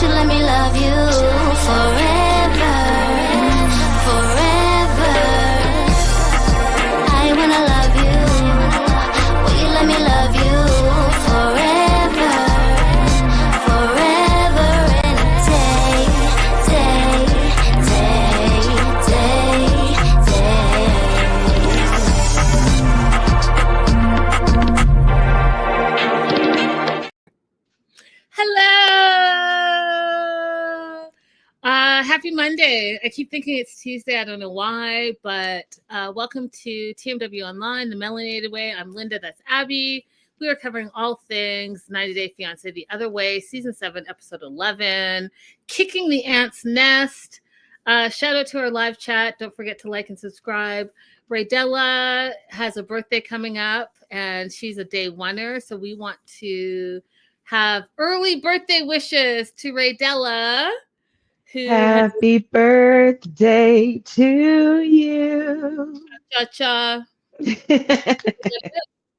you let me love you forever, forever? I wanna love you. Will you let me love you forever, forever and a day, day, day, day, day. Hello. Happy Monday. I keep thinking it's Tuesday. I don't know why, but welcome to TMW Online, the Melanated Way. I'm Linda. That's Abby. We are covering all things 90 Day Fiance the Other Way, Season 7, Episode 11, Kicking the Ant's Nest. Shout out to our live chat. Don't forget to like and subscribe. Raydella has a birthday coming up, and she's a day oneer, so we want to have early birthday wishes to Raydella. Happy birthday to you. Cha-cha.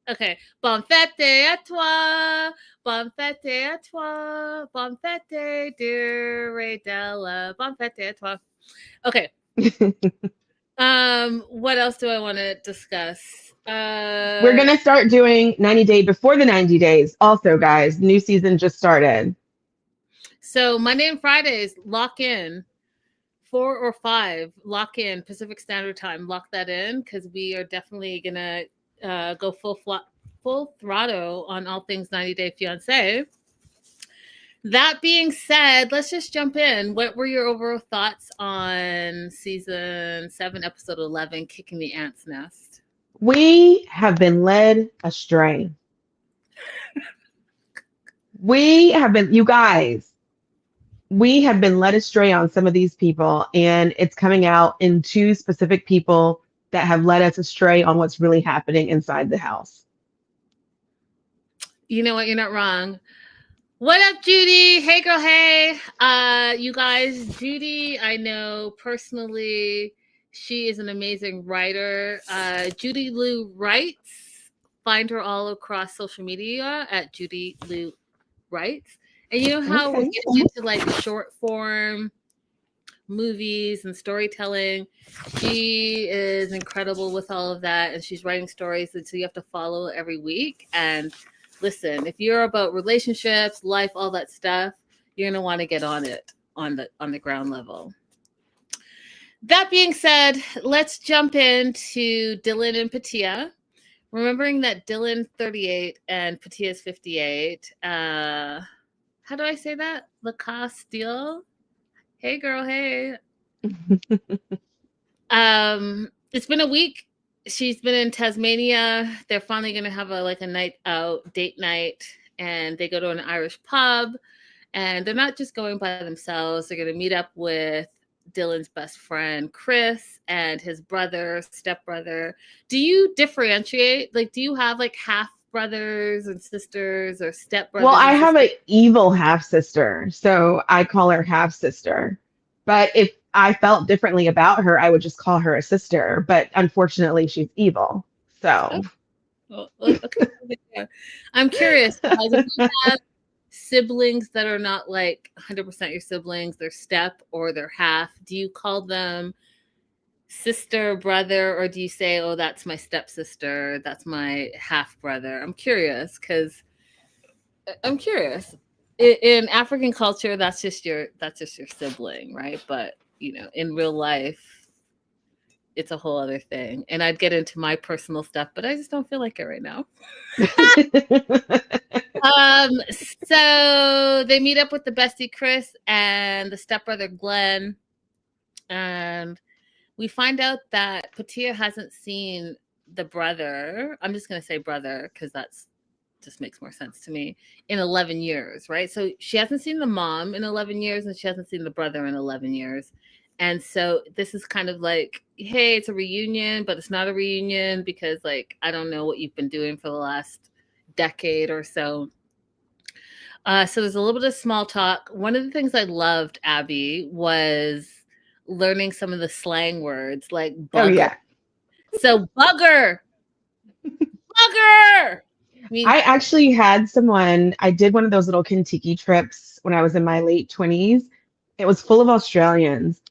Okay. Bon fête à toi. Bon fête à toi. Bon fête, dear Raydella. Bon fête à toi. Okay. What else do I want to discuss? We're going to start doing 90 Day before the 90 days. Also, guys, new season just started. So Monday and Fridays, lock in. 4 or 5, lock in Pacific Standard Time. Lock that in because we are definitely going to go full throttle on all things 90 Day Fiance. That being said, let's just jump in. What were your overall thoughts on Season 7, Episode 11, Kicking the Ant's Nest? We have been led astray. We have been, you guys, we have been led astray on some of these people, and it's coming out in 2 specific people that have led us astray on what's really happening inside the house. You know what? You're not wrong. What up, Judy? Hey, girl. Hey. You guys, Judy, I know personally. She is an amazing writer. Judy Lou Writes. Find her all across social media at Judy Lou Writes. And you know how we get into like short form movies and storytelling? She is incredible with all of that, and she's writing stories, and so you have to follow every week. And listen, if you're about relationships, life, all that stuff, you're gonna want to get on it on the ground level. That being said, let's jump into Dylan and Patia. Remembering that Dylan 38 and Patia's 58. How do I say that? Lacoste deal. Hey, girl. Hey. It's been a week. She's been in Tasmania. They're finally going to have a night out, date night, and they go to an Irish pub. And they're not just going by themselves. They're going to meet up with Dylan's best friend, Chris, and his brother, stepbrother. Do you differentiate? Like, do you have like half brothers and sisters or stepbrothers? Well, I have an evil half sister, so I call her half sister. But if I felt differently about her, I would just call her a sister. But unfortunately, she's evil. So, okay. I'm curious. If you have siblings that are not like 100% your siblings, they're step or they're half, do you call them sister, brother, or do you say, oh, that's my stepsister, that's my half brother? I'm curious because in African culture, that's just your sibling, right? But in real life, it's a whole other thing. And I'd get into my personal stuff, but I just don't feel like it right now. So they meet up with the bestie Chris and the stepbrother Glenn, and we find out that Patia hasn't seen the brother. I'm just going to say brother because that's just makes more sense to me, in 11 years, right? So she hasn't seen the mom in 11 years and she hasn't seen the brother in 11 years. And so this is kind of like, hey, it's a reunion, but it's not a reunion because like, I don't know what you've been doing for the last decade or so. So there's a little bit of small talk. One of the things I loved, Abby, was learning some of the slang words like bugger. Oh, yeah. So bugger. mean, I actually had someone, I did one of those little Kentucky trips when I was in my late 20s. It was full of Australians,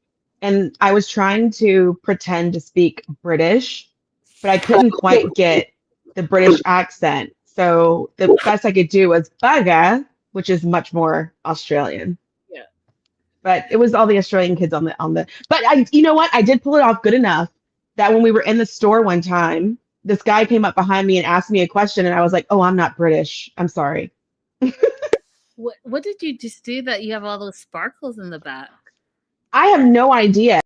and I was trying to pretend to speak British, but I couldn't quite get the British accent. So the best I could do was bugger, which is much more Australian. yeah. But it was all the Australian kids on the. But you know what? I did pull it off good enough that when we were in the store one time, this guy came up behind me and asked me a question, and I was like, "Oh, I'm not British. I'm sorry." What did you just do that you have all those sparkles in the back? I have no idea.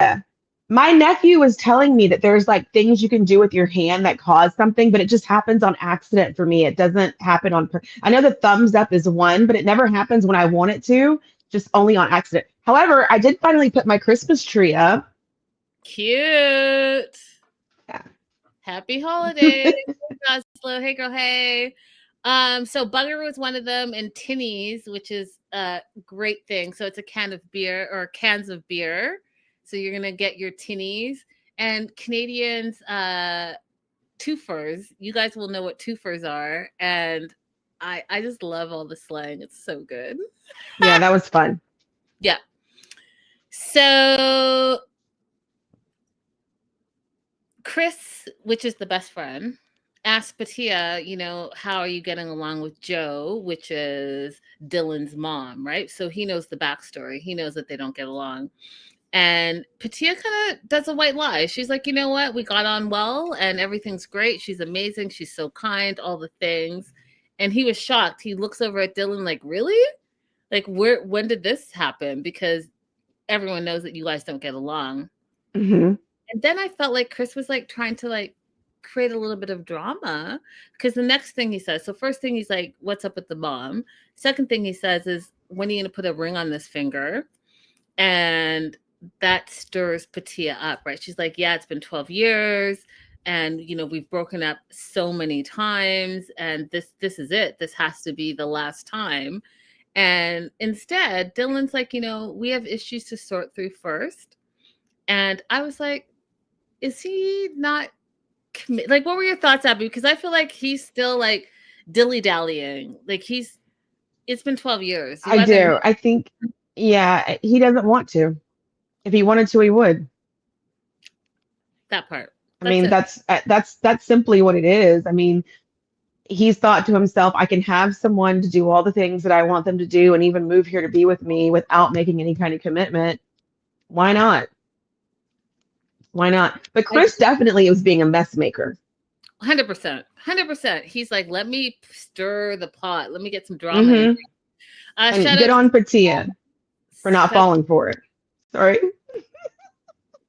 My nephew was telling me that there's like things you can do with your hand that cause something, but it just happens on accident for me. It doesn't happen on I know the thumbs up is one, but it never happens when I want it to, just only on accident. However, I did finally put my Christmas tree up. Cute. Yeah. Happy holidays, Oslo. Hey, girl. Hey. So Bugger was one of them, and Tinnies, which is a great thing. So it's a can of beer or cans of beer. So you're gonna get your Tinnies. And Canadians, twofers. You guys will know what twofers are, and I just love all the slang. It's so good. Yeah, that was fun. Yeah. So Chris, which is the best friend, asked Patia, how are you getting along with Joe, which is Dylan's mom, right? So he knows the backstory. He knows that they don't get along. And Patia kind of does a white lie. She's like, you know what? We got on well and everything's great. She's amazing. She's so kind, all the things. And he was shocked. He looks over at Dylan like, really? Like, when did this happen? Because everyone knows that you guys don't get along. Mm-hmm. And then I felt like Chris was like trying to like create a little bit of drama, because the next thing he says, so first thing he's like, what's up with the mom? Second thing he says is, when are you going to put a ring on this finger? And that stirs Patia up, right? She's like, yeah, it's been 12 years. And, we've broken up so many times. And this is it. This has to be the last time. And instead, Dylan's like, we have issues to sort through first. And I was like, is he not like, what were your thoughts, Abby? Because I feel like he's still like dilly-dallying. Like it's been 12 years. I do. I think, yeah, he doesn't want to. If he wanted to, he would. That part. I mean, that's simply what it is. I mean, he's thought to himself, I can have someone to do all the things that I want them to do and even move here to be with me without making any kind of commitment. Why not? Why not? But Chris definitely was being a mess maker. 100%. 100%. He's like, let me stir the pot. Let me get some drama. Mm-hmm. And good on Patia for not falling for it. Sorry.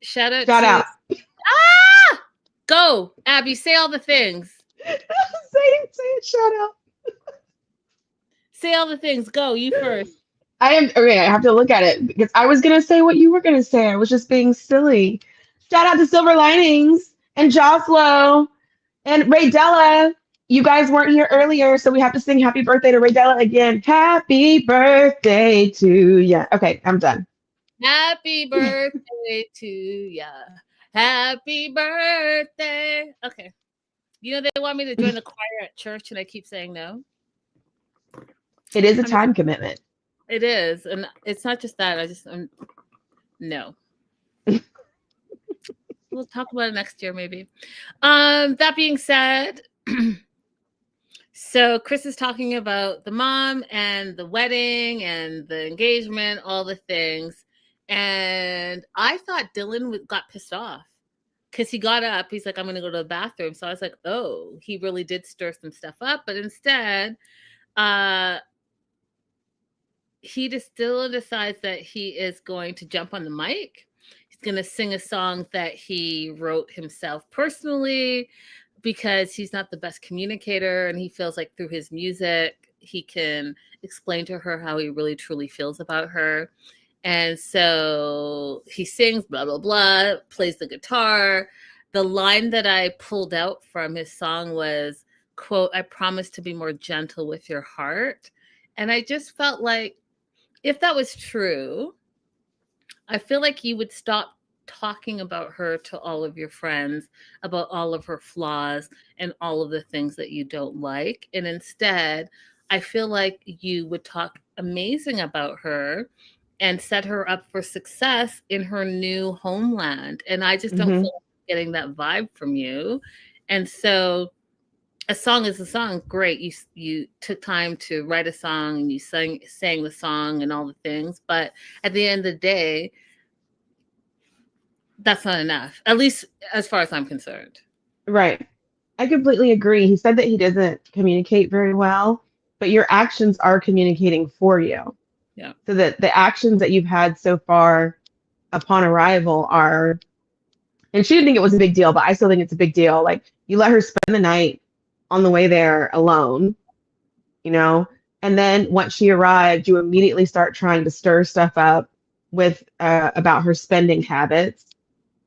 Shout out. Ah! Go, Abby. Say all the things. say it. Shout out. Say all the things. Go. You first. I have to look at it because I was gonna say what you were gonna say. I was just being silly. Shout out to Silver Linings and Joslo and Ray Della. You guys weren't here earlier, so we have to sing happy birthday to Ray Della again. Happy birthday to ya. Okay, I'm done. Happy birthday to ya. Happy birthday. Okay. They want me to join the choir at church, and I keep saying no. It is a time commitment. It is. And it's not just that. No. We'll talk about it next year, maybe. That being said, so Chris is talking about the mom and the wedding and the engagement, all the things. And I thought Dylan got pissed off because he got up. He's like, I'm going to go to the bathroom. So I was like, oh, he really did stir some stuff up. But instead, he still decides that he is going to jump on the mic. He's going to sing a song that he wrote himself personally, because he's not the best communicator, and he feels like through his music he can explain to her how he really truly feels about her. And so he sings, blah blah blah, plays the guitar. The line that I pulled out from his song was, quote, I promise to be more gentle with your heart. And I just felt like, if that was true, I feel like you would stop talking about her to all of your friends, about all of her flaws and all of the things that you don't like. And instead, I feel like you would talk amazing about her and set her up for success in her new homeland. And I just don't Hmm. feel like getting that vibe from you. And so a song is a song. Great. You took time to write a song and you sang the song and all the things. But at the end of the day, that's not enough. At least as far as I'm concerned. Right. I completely agree. He said that he doesn't communicate very well, but your actions are communicating for you. Yeah. So that the actions that you've had so far upon arrival are, and she didn't think it was a big deal, but I still think it's a big deal. Like you let her spend the night on the way there alone, you know, and then once she arrived, you immediately start trying to stir stuff up with about her spending habits.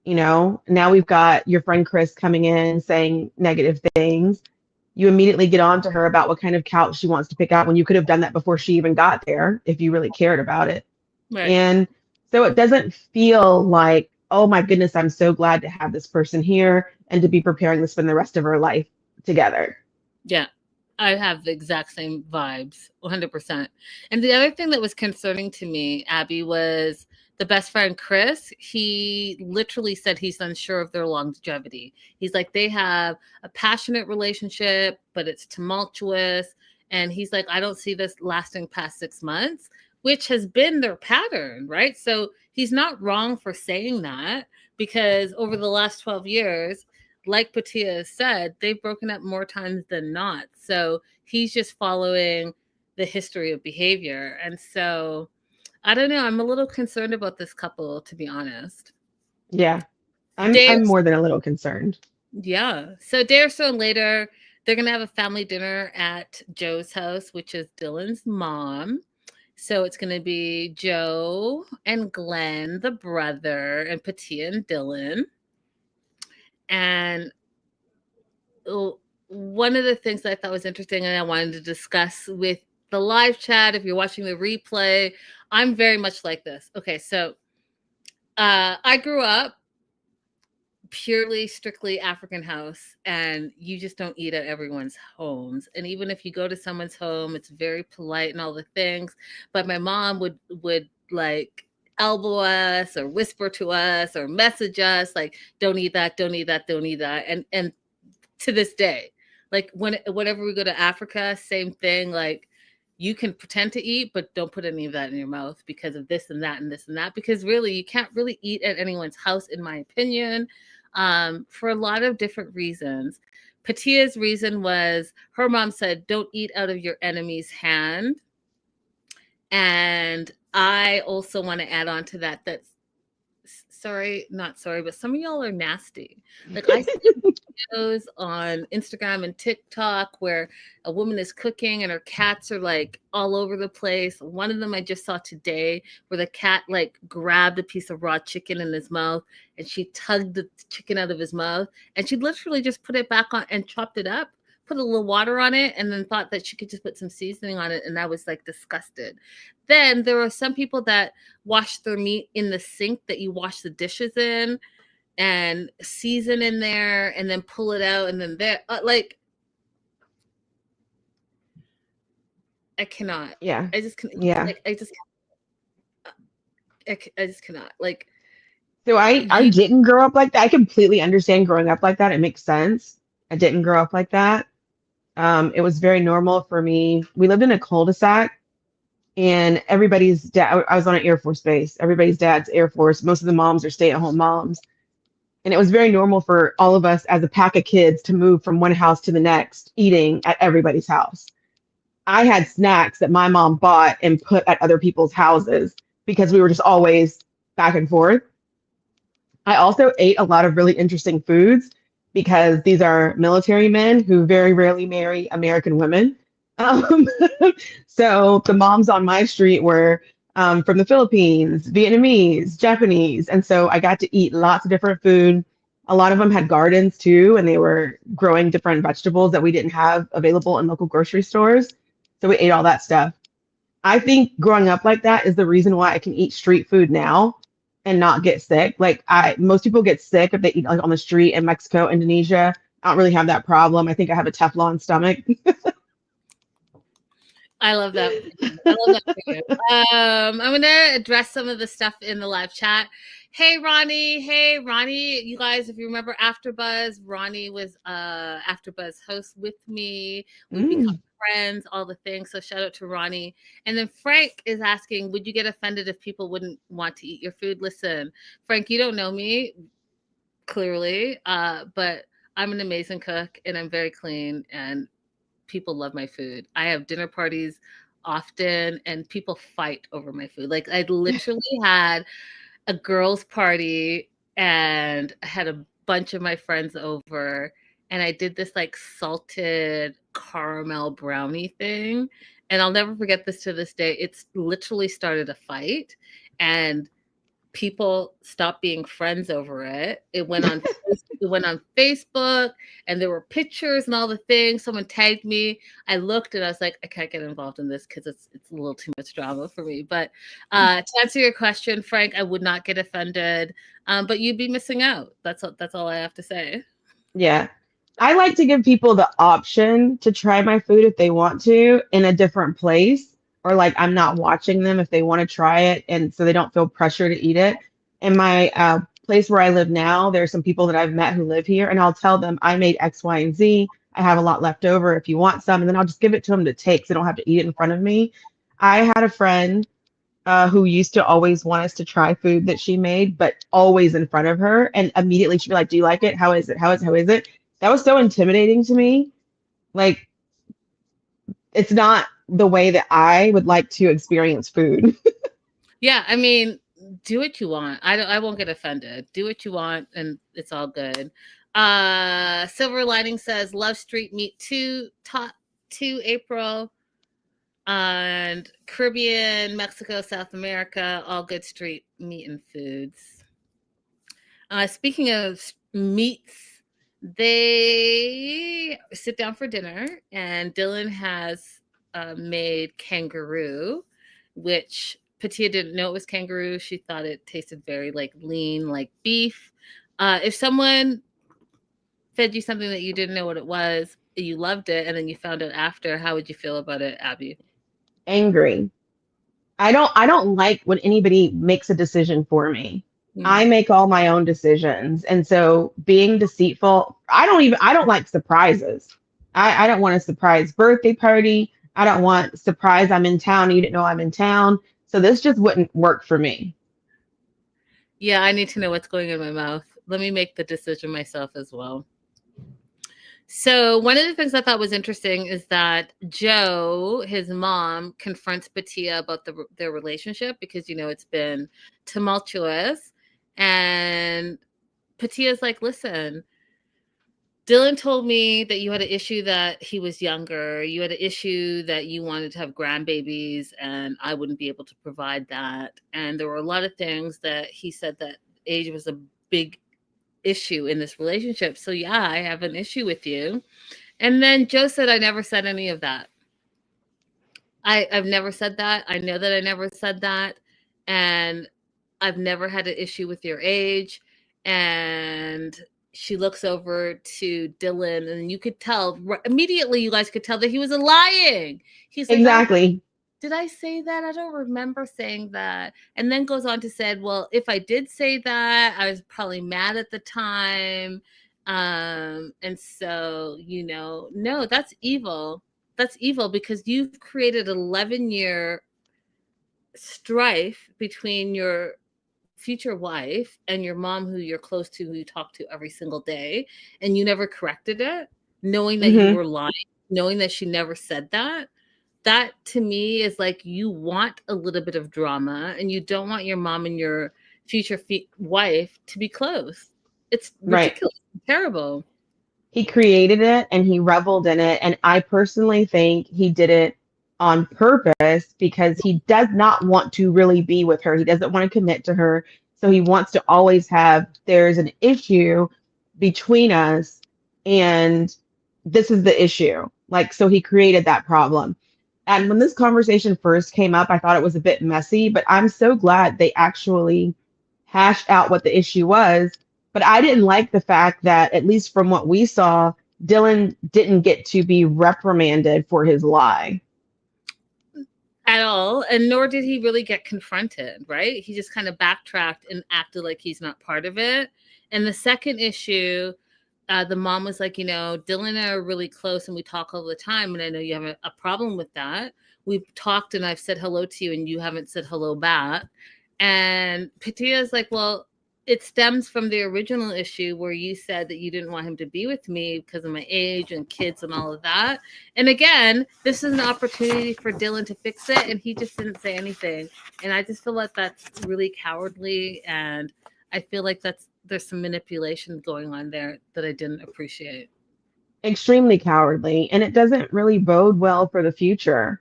You know, now we've got your friend Chris coming in saying negative things. You immediately get on to her about what kind of couch she wants to pick out when you could have done that before she even got there if you really cared about it. Right. And so it doesn't feel like, oh my goodness, I'm so glad to have this person here and to be preparing to spend the rest of her life together. Yeah. I have the exact same vibes, 100%. And the other thing that was concerning to me, Abby, was the best friend, Chris. He literally said he's unsure of their longevity. He's like, they have a passionate relationship, but it's tumultuous. And he's like, I don't see this lasting past 6 months, which has been their pattern, right? So he's not wrong for saying that because over the last 12 years, like Patia has said, they've broken up more times than not. So he's just following the history of behavior. And so I don't know. I'm a little concerned about this couple, to be honest. Yeah. Day, I'm more than a little concerned. yeah. So a day or so later, they're gonna have a family dinner at Joe's house, which is Dylan's mom. So it's gonna be Joe and Glenn, the brother, and Patia and Dylan. And one of the things that I thought was interesting and I wanted to discuss with the live chat, if you're watching the replay, I'm very much like this. Okay, so I grew up purely, strictly African house, and you just don't eat at everyone's homes. And even if you go to someone's home, it's very polite and all the things. But my mom would like elbow us or whisper to us or message us like, "Don't eat that, don't eat that, don't eat that." And to this day, like whenever we go to Africa, same thing. Like you can pretend to eat, but don't put any of that in your mouth because of this and that and this and that. Because really, you can't really eat at anyone's house, in my opinion, for a lot of different reasons. Patia's reason was her mom said, "Don't eat out of your enemy's hand." And I also want to add on to that. That's sorry, not sorry, but some of y'all are nasty. Like I see videos on Instagram and TikTok where a woman is cooking and her cats are like all over the place. One of them I just saw today where the cat like grabbed a piece of raw chicken in his mouth and she tugged the chicken out of his mouth and she literally just put it back on and chopped it up, put a little water on it, and then thought that she could just put some seasoning on it. And I was like disgusted. Then there were some people that wash their meat in the sink that you wash the dishes in and season in there and then pull it out and then there like I cannot. Yeah. I just can. Yeah. Like I just cannot. Like So I you. didn't grow up like that. I completely understand growing up like that. It makes sense. I didn't grow up like that. It was very normal for me. We lived in a cul-de-sac and everybody's dad, I was on an Air Force base. Everybody's dad's Air Force. Most of the moms are stay-at-home moms. And it was very normal for all of us as a pack of kids to move from one house to the next, eating at everybody's house. I had snacks that my mom bought and put at other people's houses because we were just always back and forth. I also ate a lot of really interesting foods because these are military men who very rarely marry American women. Um, so the moms on my street were from the Philippines, Vietnamese, Japanese. And so I got to eat lots of different food. A lot of them had gardens too, and they were growing different vegetables that we didn't have available in local grocery stores. So we ate all that stuff. I think growing up like that is the reason why I can eat street food now. and not get sick. Like most people get sick if they eat like on the street in Mexico, Indonesia. I don't really have that problem. I think I have a Teflon stomach. I love that. I love that for you. I'm gonna address some of the stuff in the live chat. Hey Ronnie, you guys, if you remember AfterBuzz, Ronnie was AfterBuzz host with me. We've become friends, all the things. So shout out to Ronnie. And then Frank is asking, would you get offended if people wouldn't want to eat your food? Listen, Frank, you don't know me clearly, but I'm an amazing cook and I'm very clean and people love my food. I have dinner parties often and people fight over my food. Like I literally had a girls' party and I had a bunch of my friends over and I did this like salted caramel brownie thing. And I'll never forget this to this day. It's literally started a fight and people stopped being friends over it. It went on Facebook and there were pictures and all the things. Someone tagged me. I looked and I was like, I can't get involved in this because it's a little too much drama for me. But to answer your question, Frank, I would not get offended. But you'd be missing out. That's all I have to say. Yeah. I like to give people the option to try my food if they want to in a different place, or like I'm not watching them if they want to try it, and so they don't feel pressure to eat it. In my place where I live now, there's some people that I've met who live here, and I'll tell them I made X, Y, and Z. I have a lot left over if you want some, and then I'll just give it to them to take, so they don't have to eat it in front of me. I had a friend who used to always want us to try food that she made, but always in front of her, and immediately she'd be like, "Do you like it? How is it? How is it?" That was so intimidating to me. Like, it's not the way that I would like to experience food. Yeah, I mean, do what you want. I won't get offended. Do what you want and it's all good. Silver Lining says love street meat 2 top 2 April. And Caribbean, Mexico, South America, all good street meat and foods. Speaking of meats, they sit down for dinner, and Dylan has made kangaroo, which Patia didn't know it was kangaroo. She thought it tasted very like lean, like beef. If someone fed you something that you didn't know what it was, you loved it, and then you found out after, how would you feel about it, Abby? Angry. I don't like when anybody makes a decision for me. I make all my own decisions. And so being deceitful, I don't like surprises. I don't want a surprise birthday party. I don't want surprise I'm in town. You didn't know I'm in town. So this just wouldn't work for me. Yeah, I need to know what's going in my mouth. Let me make the decision myself as well. So one of the things I thought was interesting is that Joe, his mom, confronts Patia about their relationship because, you know, it's been tumultuous. And Patia's like, listen, Dylan told me that you had an issue that he was younger. You had an issue that you wanted to have grandbabies and I wouldn't be able to provide that. And there were a lot of things that he said that age was a big issue in this relationship. So yeah, I have an issue with you. And then Joe said, I never said any of that. I've never said that. I know that I never said that. And I've never had an issue with your age. And she looks over to Dylan and you could tell immediately, you guys could tell that he was lying. He's like, Exactly. did I say that? I don't remember saying that. And then goes on to say, well, if I did say that, I was probably mad at the time. And so, you know, no, that's evil. That's evil because you've created 11-year strife between your future wife and your mom, who you're close to, who you talk to every single day. And you never corrected it, knowing that you were lying, knowing that she never said that. That to me is like you want a little bit of drama and you don't want your mom and your future wife to be close. It's ridiculous. Right. Terrible. He created it and he reveled in it. And I personally think he did it on purpose because he does not want to really be with her. He doesn't want to commit to her. So he wants to always have, there's an issue between us and this is the issue. Like, so he created that problem. And when this conversation first came up, I thought it was a bit messy, but I'm so glad they actually hashed out what the issue was. But I didn't like the fact that, at least from what we saw, Dylan didn't get to be reprimanded for his lie. At all, and nor did he really get confronted, right? He just kind of backtracked and acted like he's not part of it. And the second issue, the mom was like, Dylan and I are really close and we talk all the time, and I know you have a problem with that. We've talked and I've said hello to you and you haven't said hello back. And Patia's like, well, it stems from the original issue where you said that you didn't want him to be with me because of my age and kids and all of that. And again, this is an opportunity for Dylan to fix it, and he just didn't say anything. And I just feel like that's really cowardly, and I feel like there's some manipulation going on there that I didn't appreciate. Extremely cowardly, and it doesn't really bode well for the future.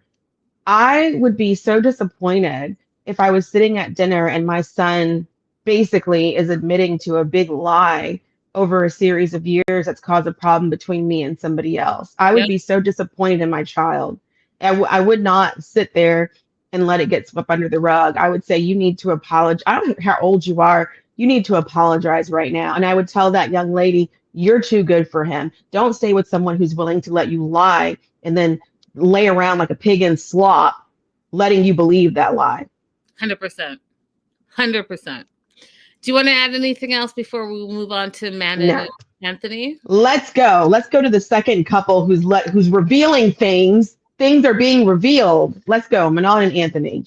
I would be so disappointed if I was sitting at dinner and my son basically is admitting to a big lie over a series of years that's caused a problem between me and somebody else. I would Yep. be so disappointed in my child. I would not sit there and let it get swept under the rug. I would say, you need to apologize. I don't care how old you are. You need to apologize right now. And I would tell that young lady, you're too good for him. Don't stay with someone who's willing to let you lie and then lay around like a pig in slop, letting you believe that lie. 100%. 100%. Do you want to add anything else before we move on to Manon No. and Anthony? Let's go. Let's go to the second couple who's revealing things. Things are being revealed. Let's go, Manon and Anthony.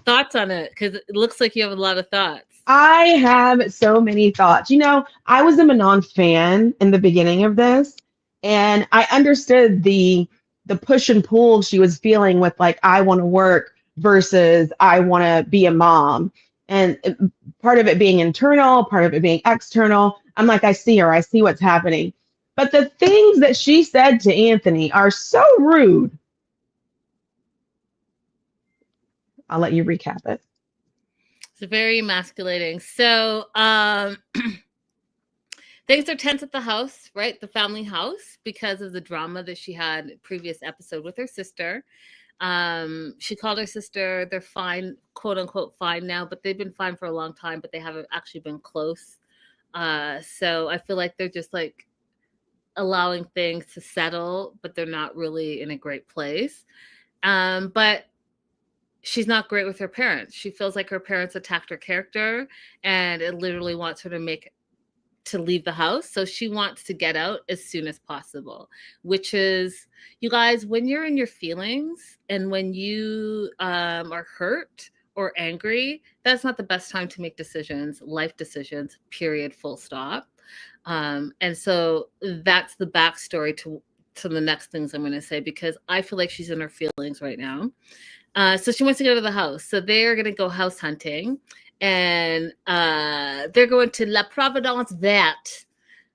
Thoughts on it? Because it looks like you have a lot of thoughts. I have so many thoughts. I was a Manon fan in the beginning of this, and I understood the push and pull she was feeling with, like, I want to work versus I want to be a mom. And part of it being internal, part of it being external. I'm like, I see her. I see what's happening. But the things that she said to Anthony are so rude. I'll let you recap it. It's very emasculating. So things are tense at the house, right? The family house, because of the drama that she had in previous episode with her sister. She called her sister. They're fine, quote unquote fine now, but they've been fine for a long time, but they haven't actually been close. So I feel like they're just like allowing things to settle, but they're not really in a great place. But she's not great with her parents. She feels like her parents attacked her character, and it literally wants her to leave the house. So she wants to get out as soon as possible, which is, you guys, when you're in your feelings and when you are hurt or angry, that's not the best time to make decisions, life decisions, period, full stop. And so that's the backstory to the next things I'm going to say, because I feel like she's in her feelings right now. So she wants to go to the house. So they're going to go house hunting. And they're going to La Providence Verte,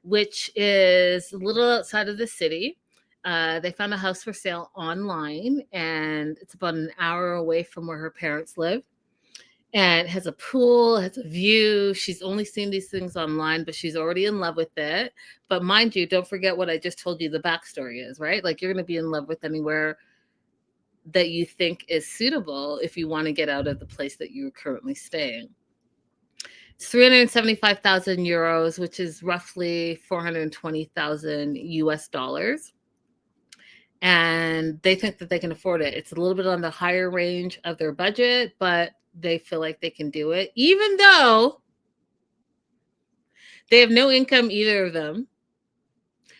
which is a little outside of the city. They found a house for sale online, and it's about an hour away from where her parents live. And it has a pool, it has a view. She's only seen these things online, but she's already in love with it. But mind you, don't forget what I just told you the backstory is, right? Like, you're going to be in love with anywhere that you think is suitable if you want to get out of the place that you're currently staying. It's 375,000 euros, which is roughly 420,000 US dollars. And they think that they can afford it. It's a little bit on the higher range of their budget, but they feel like they can do it, even though they have no income, either of them,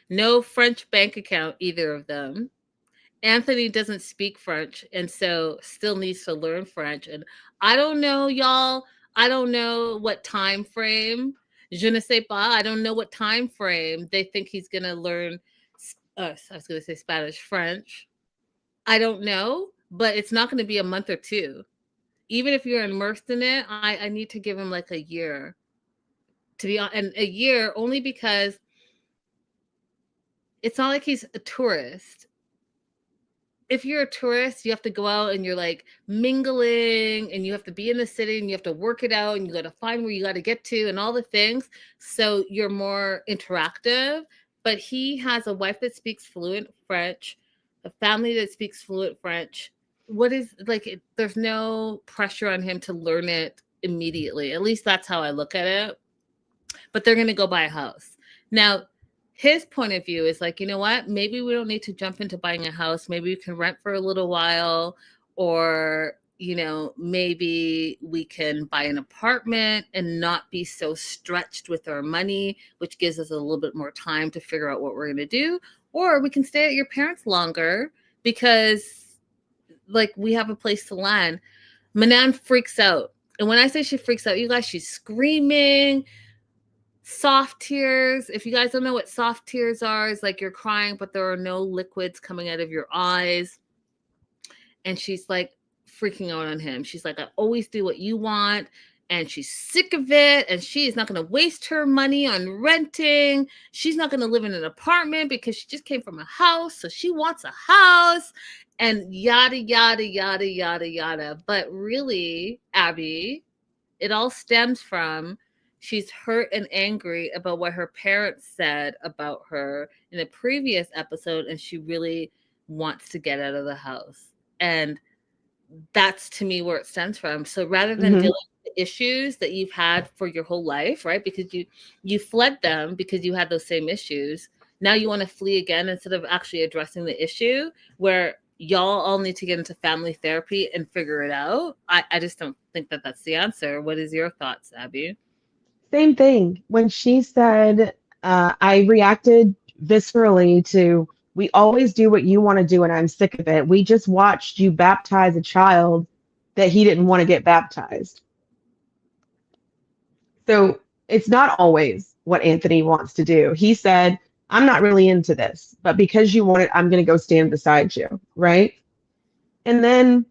no French bank account, either of them. Anthony doesn't speak French, and so still needs to learn French. And I don't know, y'all. I don't know what time frame. Je ne sais pas. I don't know what time frame they think he's going to learn. I was going to say Spanish, French. I don't know, but it's not going to be a month or two. Even if you're immersed in it, I need to give him like a year to be on, and a year only because it's not like he's a tourist. If you're a tourist, you have to go out and you're like mingling, and you have to be in the city, and you have to work it out, and you got to find where you got to get to and all the things. So you're more interactive. But he has a wife that speaks fluent French, a family that speaks fluent French. There's no pressure on him to learn it immediately. At least that's how I look at it. But they're going to go buy a house. Now, his point of view is like, you know what? Maybe we don't need to jump into buying a house. Maybe we can rent for a little while, or, you know, maybe we can buy an apartment and not be so stretched with our money, which gives us a little bit more time to figure out what we're going to do. Or we can stay at your parents longer because, like, we have a place to land. Manan freaks out. And when I say she freaks out, you guys, she's screaming. Soft tears. If you guys don't know what soft tears are, it's like you're crying, but there are no liquids coming out of your eyes. And she's like freaking out on him. She's like, I always do what you want. And she's sick of it. And she is not going to waste her money on renting. She's not going to live in an apartment because she just came from a house. So she wants a house and yada, yada, yada, yada, yada. But really, Abby, it all stems from she's hurt and angry about what her parents said about her in a previous episode, and she really wants to get out of the house. And that's, to me, where it stems from. So rather than dealing with the issues that you've had for your whole life, right? Because you fled them because you had those same issues. Now you want to flee again instead of actually addressing the issue, where y'all all need to get into family therapy and figure it out. I just don't think that that's the answer. What is your thoughts, Abby? Same thing. When she said, I reacted viscerally to, we always do what you want to do, and I'm sick of it. We just watched you baptize a child that he didn't want to get baptized. So it's not always what Anthony wants to do. He said, I'm not really into this, but because you want it, I'm going to go stand beside you, right? And then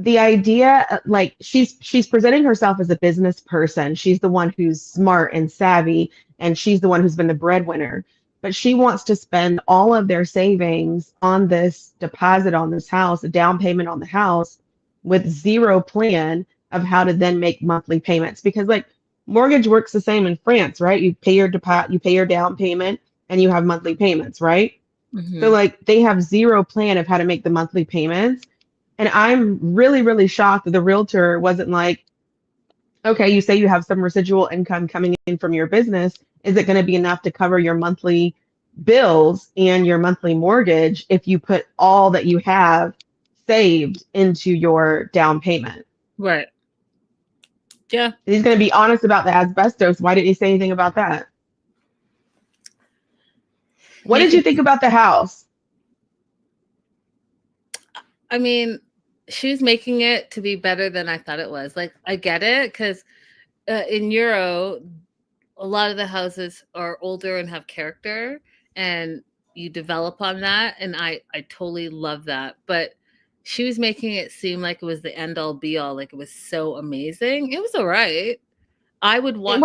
the idea, like, she's presenting herself as a business person. She's the one who's smart and savvy, and she's the one who's been the breadwinner. But she wants to spend all of their savings on this deposit on this house, a down payment on the house, with zero plan of how to then make monthly payments. Because, like, mortgage works the same in France, right? You pay your deposit, you pay your down payment, and you have monthly payments, right? So, like, they have zero plan of how to make the monthly payments. And I'm really, really shocked that the realtor wasn't like, okay, you say you have some residual income coming in from your business. Is it going to be enough to cover your monthly bills and your monthly mortgage if you put all that you have saved into your down payment? Right. Yeah. He's going to be honest about the asbestos. Why didn't he say anything about that? What did you think about the house? I mean, she was making it to be better than I thought it was. Like, I get it, because in Euro, a lot of the houses are older and have character, and you develop on that. And I totally love that. But she was making it seem like it was the end all be all, like it was so amazing. It was all right. I would want.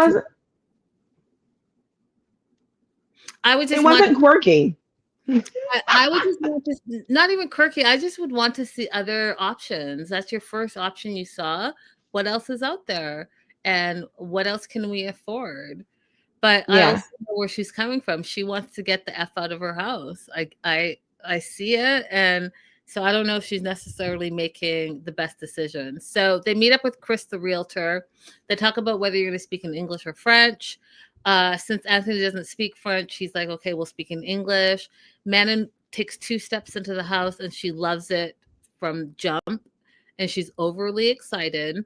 It wasn't quirky. I would just want to, not even quirky. I just would want to see other options. That's your first option you saw. What else is out there? And what else can we afford? But I also know where she's coming from. She wants to get the F out of her house. I see it. And so I don't know if she's necessarily making the best decision. So they meet up with Chris, the realtor. They talk about whether you're going to speak in English or French. Since Anthony doesn't speak French, he's like, okay, we'll speak in English. Manon takes 2 steps into the house and she loves it from jump. And she's overly excited.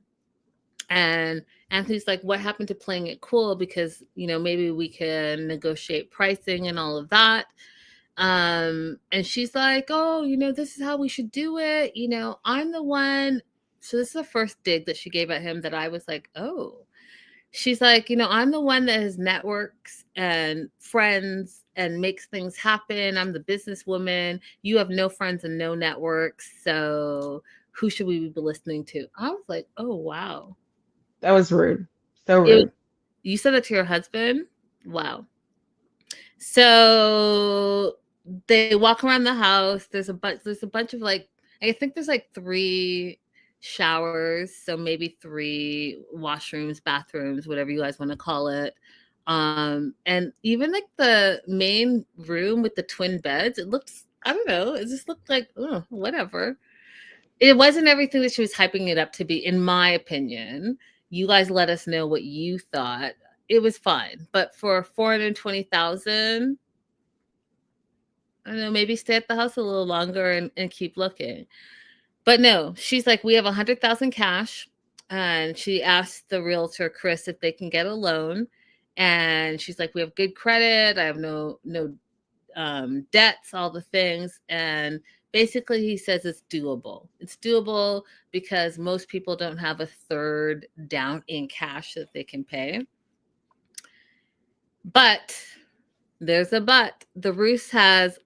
And Anthony's like, what happened to playing it cool? Because, you know, maybe we can negotiate pricing and all of that. And she's like, oh, you know, this is how we should do it. You know, I'm the one. So this is the first dig that she gave at him that I was like, oh. She's like, you know, I'm the one that has networks and friends and makes things happen. I'm the businesswoman. You have no friends and no networks. So who should we be listening to? I was like, oh, wow. That was rude. So rude. You said that to your husband? Wow. So they walk around the house. There's a bunch of, like, I think there's like 3 showers, so maybe 3 washrooms, bathrooms, whatever you guys want to call it. And even like the main room with the twin beds, it looks, I don't know, it just looked like, oh, whatever. It wasn't everything that she was hyping it up to be, in my opinion. You guys let us know what you thought. It was fine, but for 420,000, I don't know, maybe stay at the house a little longer and keep looking. But no, she's like, we have 100,000 cash, and she asked the realtor Chris if they can get a loan, and she's like, we have good credit. I have no debts, all the things, and basically he says it's doable. It's doable because most people don't have a third down in cash that they can pay. But there's a but. The roof has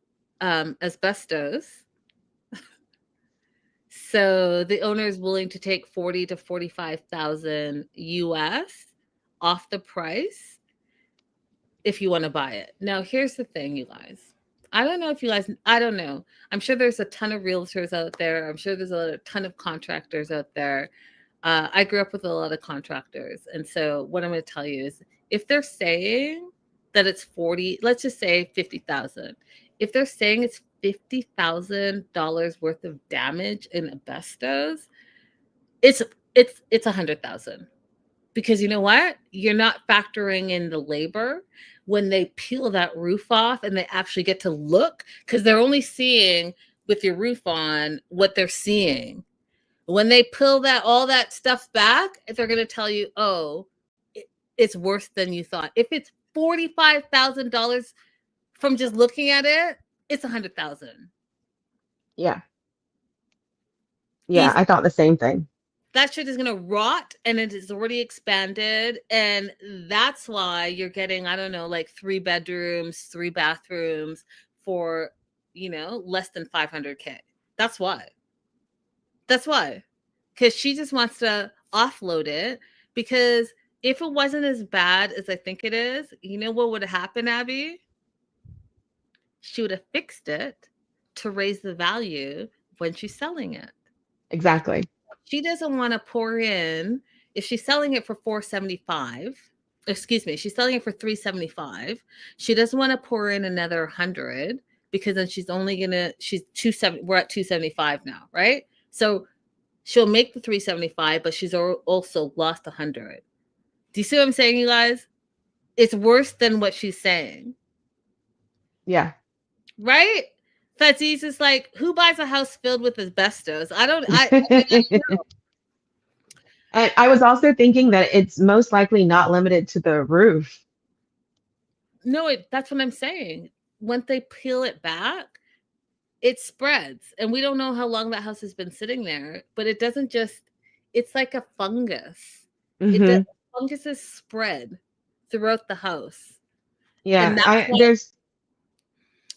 asbestos. So the owner is willing to take 40 to 45,000 US off the price if you want to buy it. Now, here's the thing, you guys. I don't know. I'm sure there's a ton of realtors out there. I'm sure there's a ton of contractors out there. I grew up with a lot of contractors. And so what I'm going to tell you is, if they're saying that it's 40, let's just say 50,000. If they're saying it's $50,000 worth of damage in asbestos, it's 100,000. Because you know what? You're not factoring in the labor when they peel that roof off and they actually get to look, because they're only seeing with your roof on what they're seeing. When they peel all that stuff back, they're going to tell you, oh, it's worse than you thought. If it's $45,000 from just looking at it, it's 100,000. Yeah. Yeah, I thought the same thing. That shit is going to rot, and it is already expanded. And that's why you're getting, I don't know, like 3 bedrooms, 3 bathrooms for, less than 500K. That's why. Because she just wants to offload it. Because if it wasn't as bad as I think it is, you know what would have happened, Abby? She would have fixed it to raise the value when she's selling it. Exactly. She doesn't want to pour in, if she's selling it for 475, she's selling it for 375. She doesn't want to pour in another 100, because then she's 270. We're at 275 now, right? So she'll make the 375, but she's also lost 100. Do you see what I'm saying, you guys? It's worse than what she's saying. Yeah. Right? Fetsy's is like, who buys a house filled with asbestos? I don't know. And I was also thinking that it's most likely not limited to the roof. No, that's what I'm saying. Once they peel it back, it spreads. And we don't know how long that house has been sitting there, but it doesn't it's like a fungus. Mm-hmm. Funguses spread throughout the house. Yeah,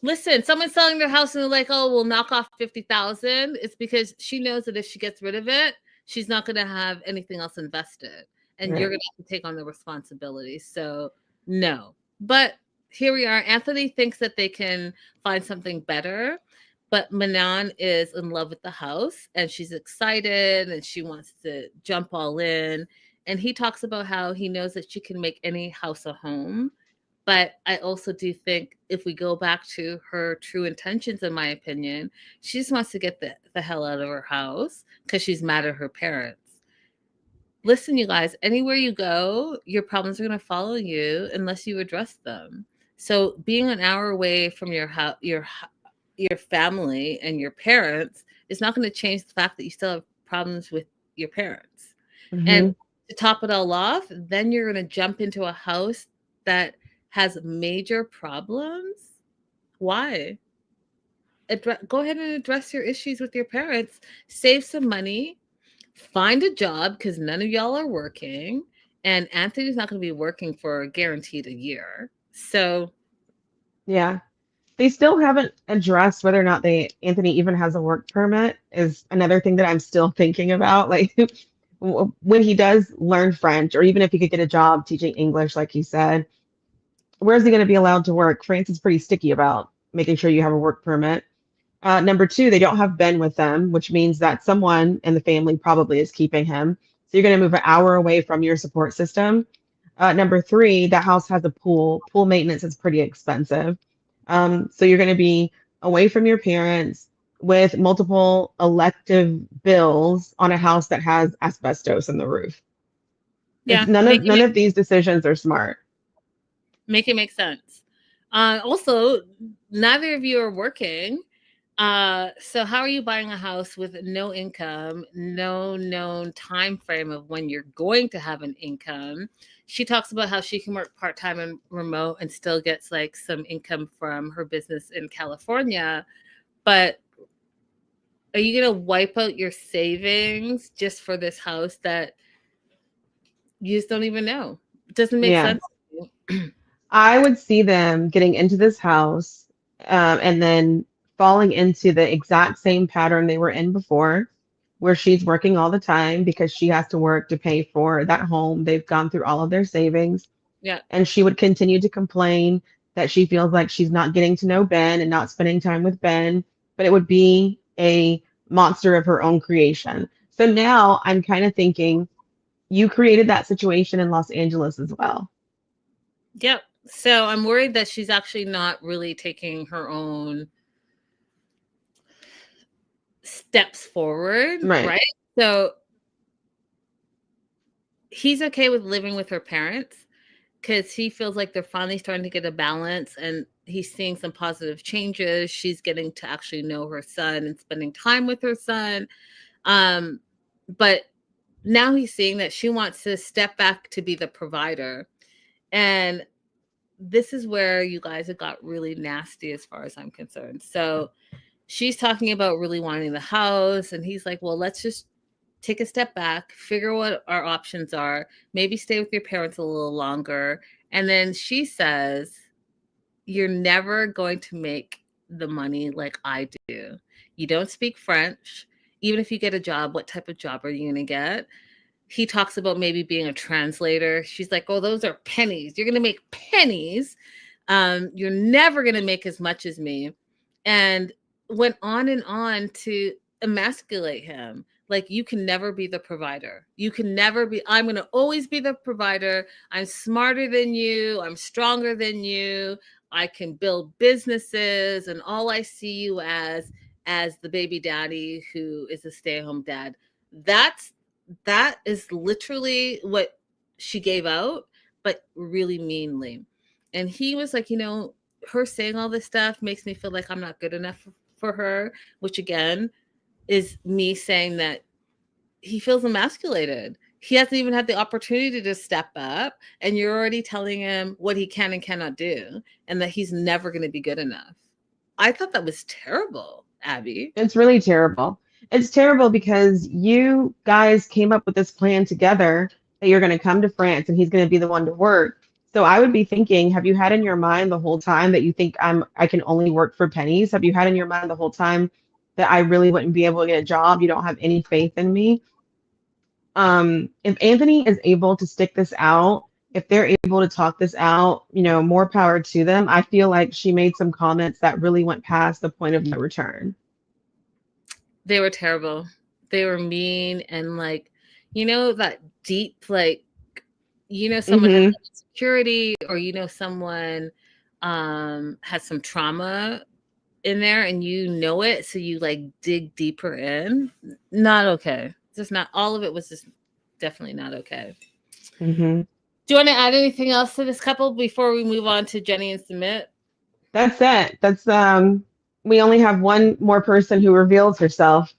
Listen, someone's selling their house and they're like, oh, we'll knock off 50,000. It's because she knows that if she gets rid of it, she's not going to have anything else invested. And right. You're going to have to take on the responsibility. So, no. But here we are. Anthony thinks that they can find something better. But Manon is in love with the house. And she's excited. And she wants to jump all in. And he talks about how he knows that she can make any house a home. But I also do think, if we go back to her true intentions, in my opinion, she just wants to get the hell out of her house because she's mad at her parents. Listen, you guys, anywhere you go, your problems are going to follow you unless you address them. So being an hour away from your family and your parents is not going to change the fact that you still have problems with your parents. Mm-hmm. And to top it all off, then you're going to jump into a house that has major problems. Why? Go ahead and address your issues with your parents. Save some money. Find a job, because none of y'all are working. And Anthony's not going to be working for guaranteed a year. So, yeah. They still haven't addressed whether or not Anthony even has a work permit, is another thing that I'm still thinking about. Like, when he does learn French, or even if he could get a job teaching English, like he said, where is he going to be allowed to work? France is pretty sticky about making sure you have a work permit. Number 2, they don't have Ben with them, which means that someone in the family probably is keeping him. So you're going to move an hour away from your support system. Number 3, that house has a pool. Pool maintenance is pretty expensive. So you're going to be away from your parents, with multiple elective bills on a house that has asbestos in the roof. It's Yeah, none of these decisions are smart. make it make sense. Also, neither of you are working. So how are you buying a house with no income, no known time frame of when you're going to have an income? She talks about how she can work part-time and remote and still gets like some income from her business in California. But are you gonna wipe out your savings just for this house that you just don't even know? It doesn't make Yeah. sense. I would see them getting into this house and then falling into the exact same pattern they were in before, where she's working all the time because she has to work to pay for that home. They've gone through all of their savings, Yeah. and she would continue to complain that she feels like she's not getting to know Ben and not spending time with Ben, but it would be a monster of her own creation. So now I'm kind of thinking you created that situation in Los Angeles as well. Yep. So I'm worried that she's actually not really taking her own steps forward, Right. right? So he's okay with living with her parents because he feels like they're finally starting to get a balance and he's seeing some positive changes. She's getting to actually know her son and spending time with her son. But now he's seeing that she wants to step back to be the provider. And this is where you guys have got really nasty as far as I'm concerned. So she's talking about really wanting the house, and he's like, well, let's just take a step back, figure what our options are, maybe stay with your parents a little longer. And then she says, you're never going to make the money like I do. You don't speak French. Even if you get a job, what type of job are you going to get? He talks about maybe being a translator. She's like, oh, those are pennies. You're going to make pennies. You're never going to make as much as me. And went on and on to emasculate him. Like, you can never be the provider. You can never be, I'm going to always be the provider. I'm smarter than you. I'm stronger than you. I can build businesses. And all I see you as the baby daddy who is a stay-at-home dad. That is literally what she gave out, but really meanly. And he was like, her saying all this stuff makes me feel like I'm not good enough for her, which again is me saying that he feels emasculated. He hasn't even had the opportunity to step up, and you're already telling him what he can and cannot do, and that he's never going to be good enough. I thought that was terrible, Abby. It's really terrible. It's terrible because you guys came up with this plan together that you're going to come to France and he's going to be the one to work. So I would be thinking, have you had in your mind the whole time that you think I can only work for pennies? Have you had in your mind the whole time that I really wouldn't be able to get a job? You don't have any faith in me? If Anthony is able to stick this out, if they're able to talk this out, more power to them. I feel like she made some comments that really went past the point of no return. They were terrible. They were mean and like, that deep, like, someone has Hmm. insecurity or, someone has some trauma in there and it. So you like dig deeper in. Not okay. Just not, all of it was just definitely not okay. Hmm. Do you want to add anything else to this couple before we move on to Jenny and Submit? That's it. We only have one more person who reveals herself.